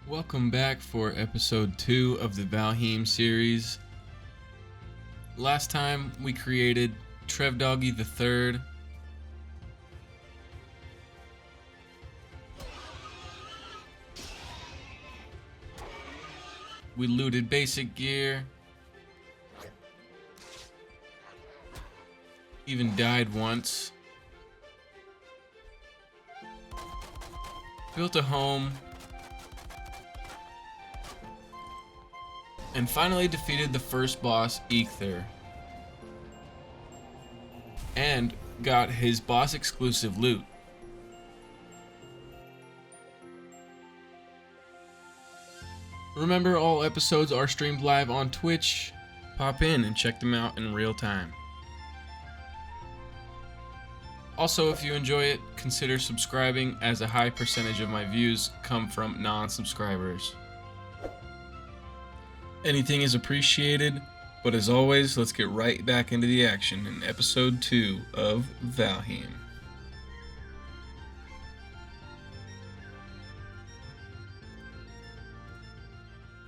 Welcome back for episode 2 of the Valheim series. Last time we created Trevdoggy the Third. We looted basic gear. Even died once. Built a home. And finally defeated the first boss, Ether. And got his boss exclusive loot. Remember, all episodes are streamed live on Twitch. Pop in and check them out in real time. Also, if you enjoy it, consider subscribing, as a high percentage of my views come from non-subscribers. Anything is appreciated, but as always, let's get right back into the action in episode 2 of Valheim.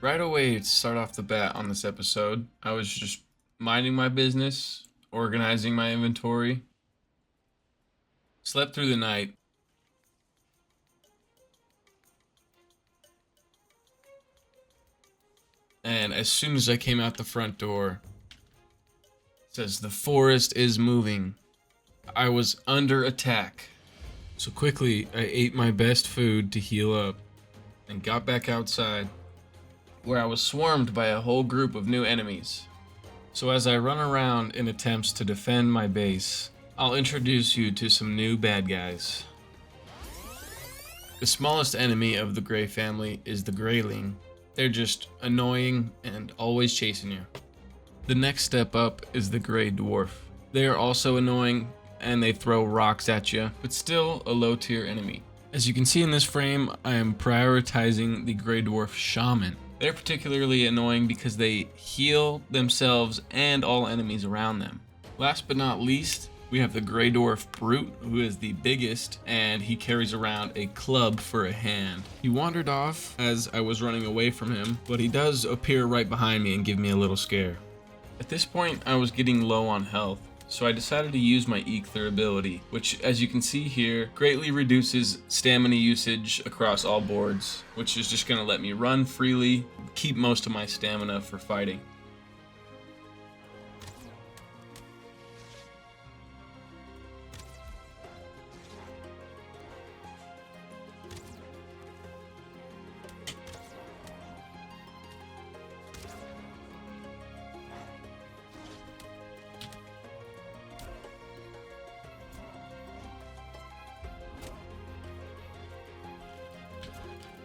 Right away, to start off the bat on this episode, I was just minding my business, organizing my inventory. Slept through the night. And as soon as I came out the front door, it says the forest is moving. I was under attack. So quickly, I ate my best food to heal up and got back outside, where I was swarmed by a whole group of new enemies. So as I run around in attempts to defend my base, I'll introduce you to some new bad guys. The smallest enemy of the Grey family is the Greyling. They're just annoying and always chasing you. The next step up is the Grey Dwarf. They are also annoying and they throw rocks at you, but still a low tier enemy. As you can see in this frame, I am prioritizing the Grey Dwarf Shaman. They're particularly annoying because they heal themselves and all enemies around them. Last but not least, we have the Grey Dwarf Brute, who is the biggest, and he carries around a club for a hand. He wandered off as I was running away from him, but he does appear right behind me and give me a little scare. At this point, I was getting low on health, so I decided to use my Ether ability, which, as you can see here, greatly reduces stamina usage across all boards, which is just going to let me run freely, keep most of my stamina for fighting.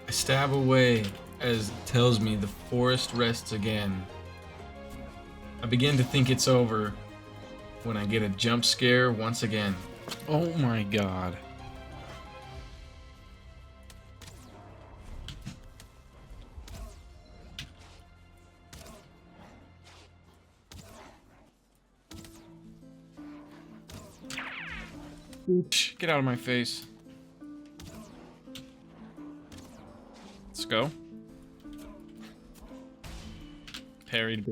I stab away as it tells me the forest rests again. I begin to think it's over when I get a jump scare once again. Oh my god. Get out of my face. Let's go. Parried.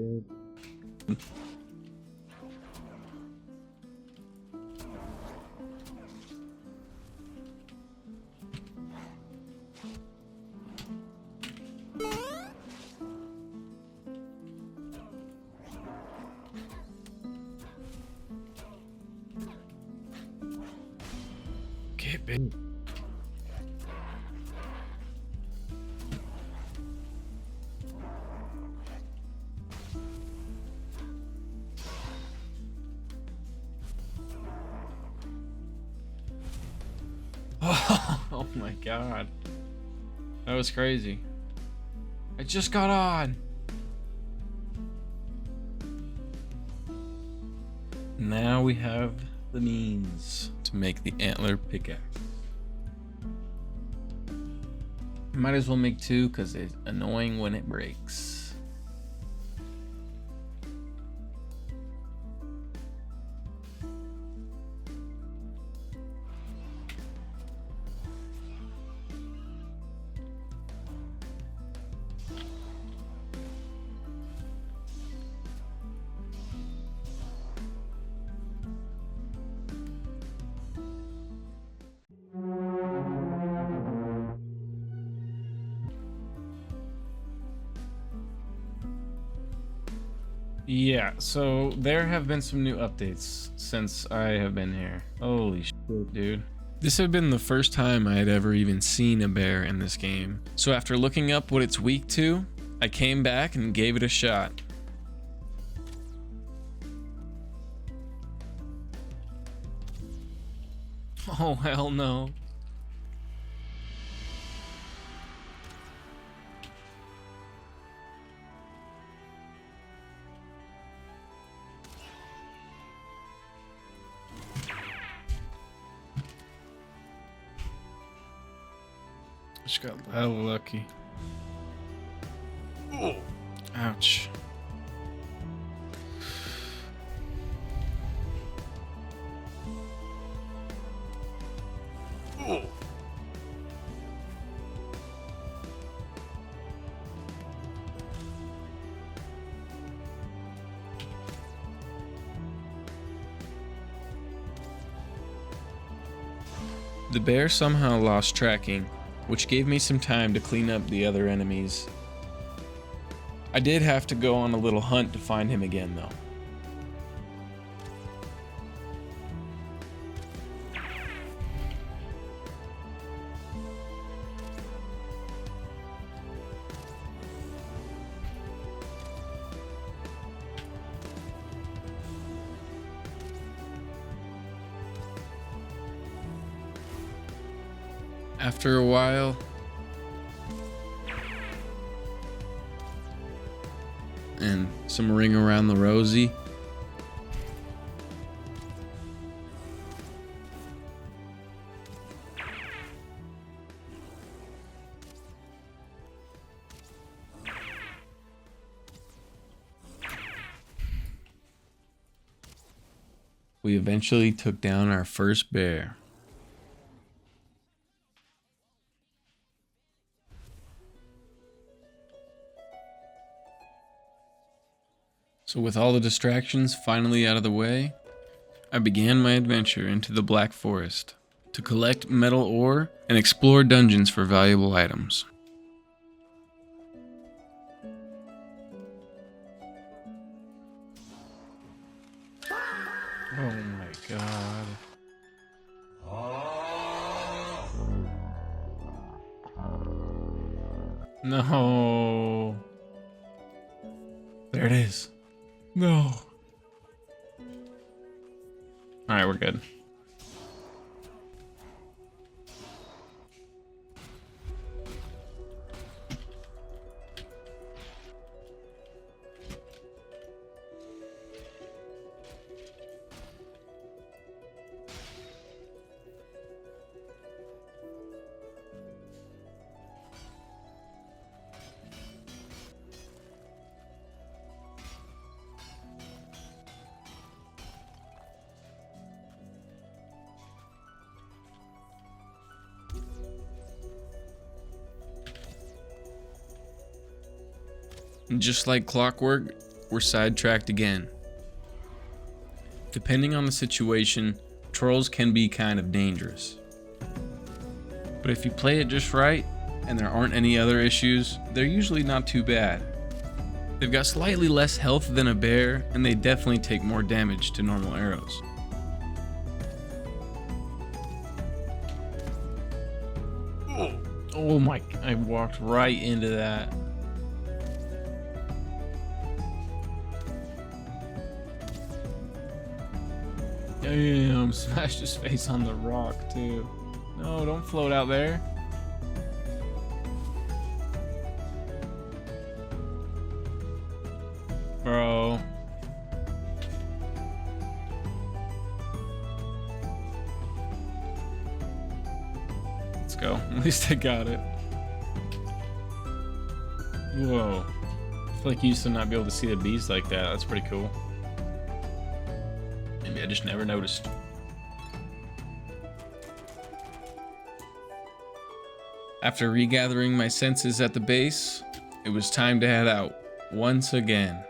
Get big. Oh my god. That was crazy. I just got on. Now we have the means to make the antler pickaxe. Might as well make two because it's annoying when it breaks. Yeah, so there have been some new updates since I have been here. Holy shit, dude. This had been the first time I had ever even seen a bear in this game. So after looking up what it's weak to, I came back and gave it a shot. Oh, hell no. Just got hella lucky. Oh, ouch. Oh. The bear somehow lost tracking, which gave me some time to clean up the other enemies. I did have to go on a little hunt to find him again, though. After a while, and some ring around the rosy, we eventually took down our first bear. So with all the distractions finally out of the way, I began my adventure into the Black Forest to collect metal ore and explore dungeons for valuable items. Oh my god. No. There it is. No. Alright, we're good. And just like clockwork, we're sidetracked again. Depending on the situation, trolls can be kind of dangerous. But if you play it just right, and there aren't any other issues, they're usually not too bad. They've got slightly less health than a bear, and they definitely take more damage to normal arrows. Oh my, I walked right into that. Damn, smashed his face on the rock too. No, don't float out there. Bro. Let's go. At least I got it. Whoa. I feel like you used to not be able to see the bees like that. That's pretty cool. Maybe I just never noticed. After regathering my senses at the base, it was time to head out once again.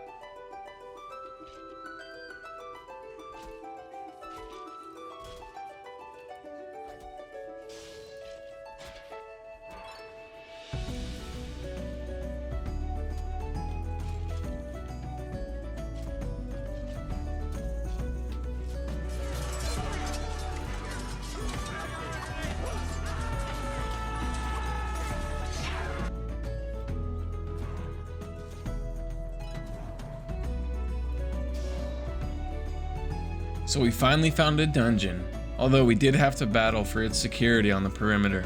So we finally found a dungeon, although we did have to battle for its security on the perimeter.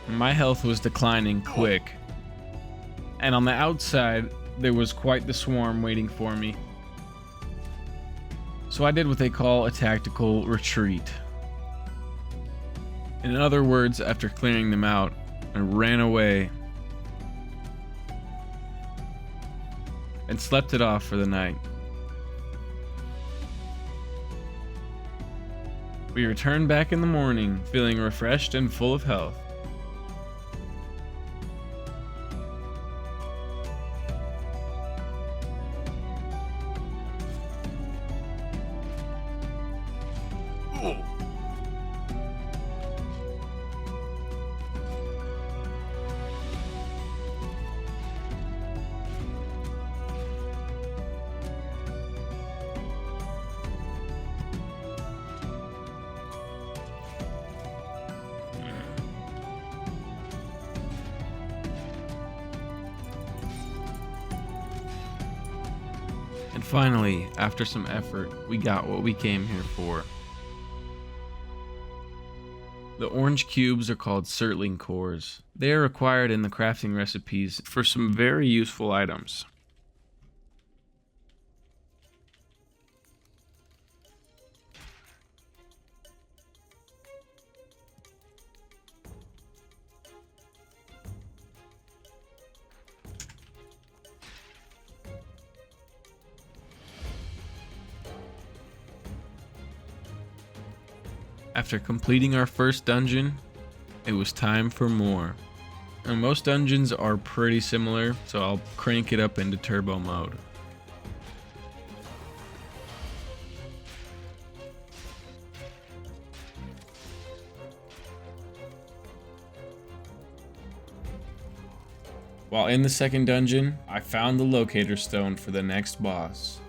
My health was declining quick, and on the outside there was quite the swarm waiting for me. So I did what they call a tactical retreat. In other words, after clearing them out, I ran away and slept it off for the night. We returned back in the morning, feeling refreshed and full of health. And finally, after some effort, we got what we came here for. The orange cubes are called Surtling cores. They are required in the crafting recipes for some very useful items. After completing our first dungeon, it was time for more. And most dungeons are pretty similar, so I'll crank it up into turbo mode. While in the second dungeon, I found the locator stone for the next boss.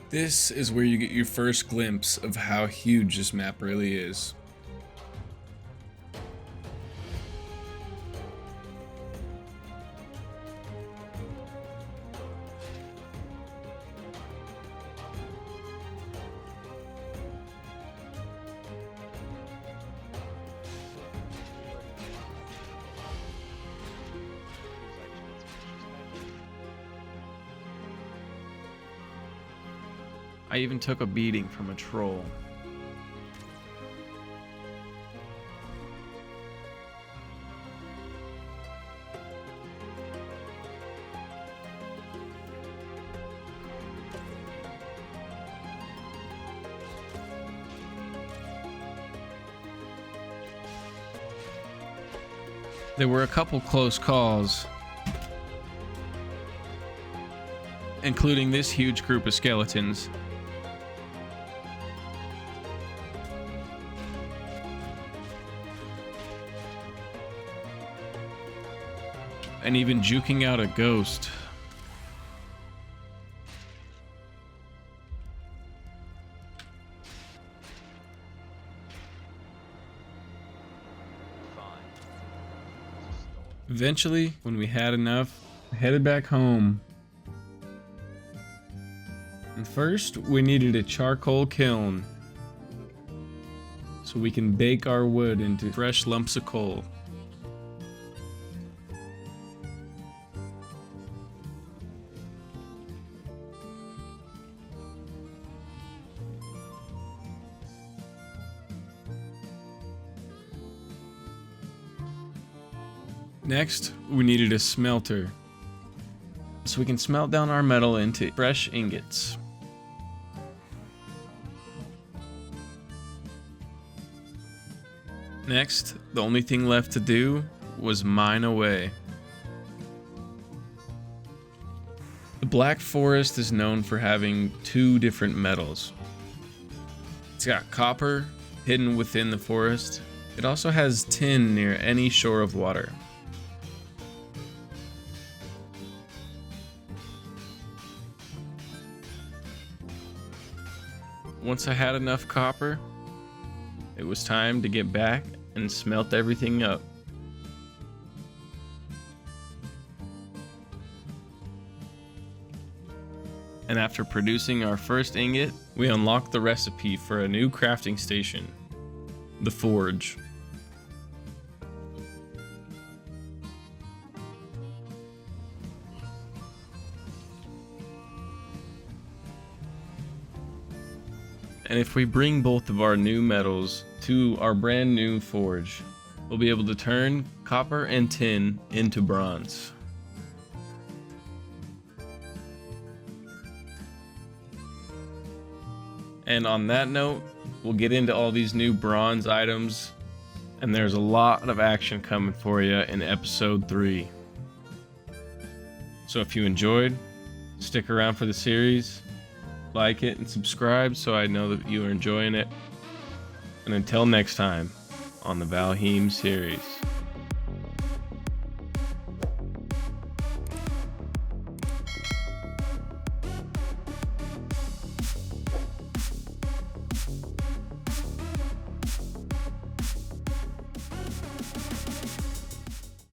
This is where you get your first glimpse of how huge this map really is. I even took a beating from a troll. There were a couple close calls, including this huge group of skeletons. And even juking out a ghost. Eventually, when we had enough, we headed back home. And first, we needed a charcoal kiln so we can bake our wood into fresh lumps of coal. Next, we needed a smelter, so we can smelt down our metal into fresh ingots. Next, the only thing left to do was mine away. The Black Forest is known for having 2 different metals. It's got copper hidden within the forest. It also has tin near any shore of water. Once I had enough copper, it was time to get back and smelt everything up. And after producing our first ingot, we unlocked the recipe for a new crafting station, the forge. And if we bring both of our new metals to our brand new forge, we'll be able to turn copper and tin into bronze. And on that note, we'll get into all these new bronze items, and there's a lot of action coming for you in episode 3. So if you enjoyed, stick around for the series, like it and subscribe so I know that you are enjoying it. And until next time on the Valheim series.